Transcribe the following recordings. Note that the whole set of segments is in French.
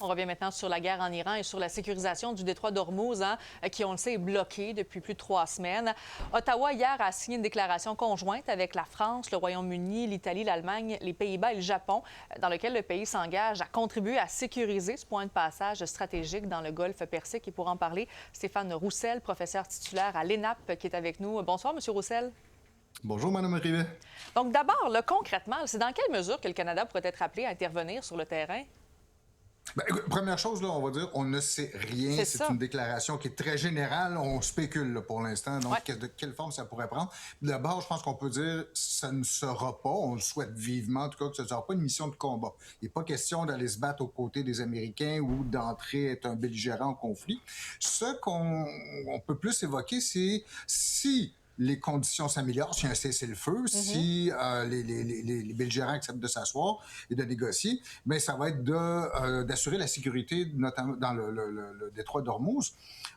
On revient maintenant sur la guerre en Iran et sur la sécurisation du détroit d'Ormuz, qui, on le sait, est bloqué depuis plus de 3 semaines. Ottawa, hier, a signé une déclaration conjointe avec la France, le Royaume-Uni, l'Italie, l'Allemagne, les Pays-Bas et le Japon, dans lequel le pays s'engage à contribuer à sécuriser ce point de passage stratégique dans le Golfe Persique. Et pour en parler, Stéphane Roussel, professeur titulaire à l'ENAP, qui est avec nous. Bonsoir, M. Roussel. Bonjour, Mme Rivet. Donc, d'abord, là, concrètement, c'est dans quelle mesure que le Canada pourrait être appelé à intervenir sur le terrain? Bien, première chose, là, on va dire, on ne sait rien. C'est une déclaration qui est très générale. On spécule là, pour l'instant. Donc, de quelle forme ça pourrait prendre? D'abord, je pense qu'on peut dire ça ne sera pas, on le souhaite vivement, en tout cas, que ce ne sera pas une mission de combat. Il n'est pas question d'aller se battre aux côtés des Américains ou d'entrer être un belligérant au conflit. Ce qu'on peut plus évoquer, c'est si les conditions s'améliorent, si un cessez-le-feu, si les belligérants acceptent de s'asseoir et de négocier, bien, ça va être d'assurer la sécurité, notamment dans le détroit d'Ormuz.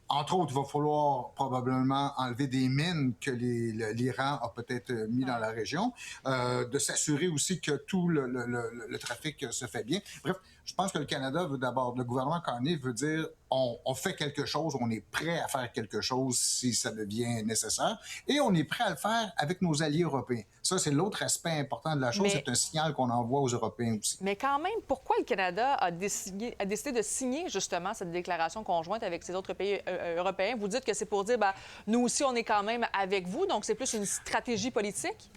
Entre autres, il va falloir probablement enlever des mines que l'Iran a peut-être mis dans la région, de s'assurer aussi que tout le trafic se fait bien. Bref, je pense que le Canada veut d'abord, le gouvernement Carney veut dire on fait quelque chose, on est prêt à faire quelque chose si ça devient nécessaire, et on est prêt à le faire avec nos alliés européens. Ça, c'est l'autre aspect important de la chose, c'est un signal qu'on envoie aux Européens aussi. Mais quand même, pourquoi le Canada a décidé de signer justement cette déclaration conjointe avec ces autres pays européens? Vous dites que c'est pour dire, bien, nous aussi, on est quand même avec vous, donc c'est plus une stratégie politique?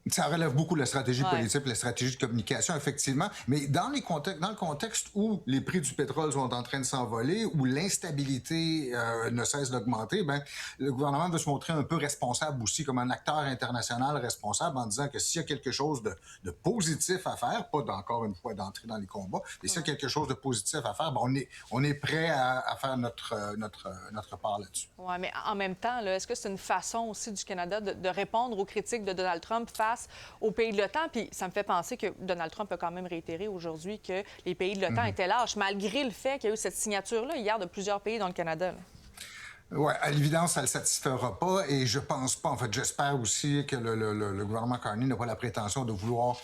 Ça relève beaucoup de la stratégie politique, la stratégie de communication, effectivement. Mais dans le contexte où les prix du pétrole sont en train de s'envoler, où l'instabilité ne cesse d'augmenter, ben, le gouvernement veut se montrer un peu responsable aussi, comme un acteur international responsable, en disant que s'il y a quelque chose de positif à faire, pas encore une fois d'entrer dans les combats, mais s'il y a quelque chose de positif à faire, ben, on est prêt à faire notre part là-dessus. Oui, mais en même temps, est-ce que c'est une façon aussi du Canada de répondre aux critiques de Donald Trump face aux pays de l'OTAN? Puis ça me fait penser que Donald Trump a quand même réitéré aujourd'hui que les pays de l'OTAN étaient lâches, malgré le fait qu'il y a eu cette signature-là hier de plusieurs pays dans le Canada. Oui, à l'évidence, ça ne le satisfera pas, et je pense pas, en fait, j'espère aussi que le gouvernement Carney n'a pas la prétention de vouloir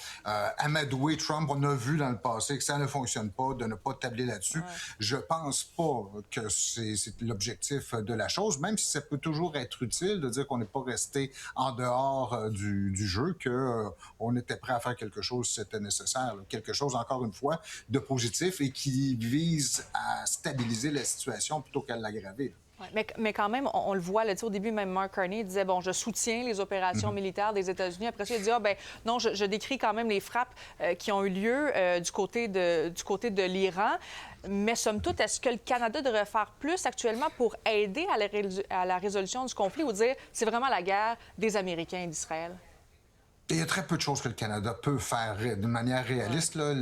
amadouer Trump. On a vu dans le passé que ça ne fonctionne pas, de ne pas tabler là-dessus. Je pense pas que c'est l'objectif de la chose, même si ça peut toujours être utile de dire qu'on n'est pas resté en dehors du jeu, qu'on était prêt à faire quelque chose si c'était nécessaire. Quelque chose, encore une fois, de positif et qui vise à stabiliser la situation plutôt qu'à l'aggraver. Ouais, mais quand même, on le voit, là, au début, même Mark Carney disait, bon, je soutiens les opérations militaires des États-Unis. Après ça, il a dit, ah, ben non, je décris quand même les frappes qui ont eu lieu du côté de l'Iran. Mais somme toute, est-ce que le Canada devrait faire plus actuellement pour aider à la résolution du conflit, ou dire, c'est vraiment la guerre des Américains et d'Israël? Il y a très peu de choses que le Canada peut faire de manière réaliste. Là,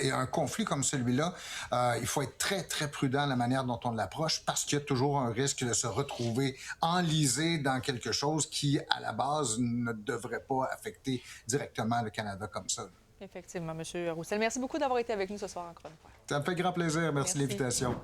et un conflit comme celui-là, il faut être très, très prudent de la manière dont on l'approche, parce qu'il y a toujours un risque de se retrouver enlisé dans quelque chose qui, à la base, ne devrait pas affecter directement le Canada comme ça. Effectivement, M. Roussel. Merci beaucoup d'avoir été avec nous ce soir encore une fois. Ça me fait grand plaisir. Merci de l'invitation.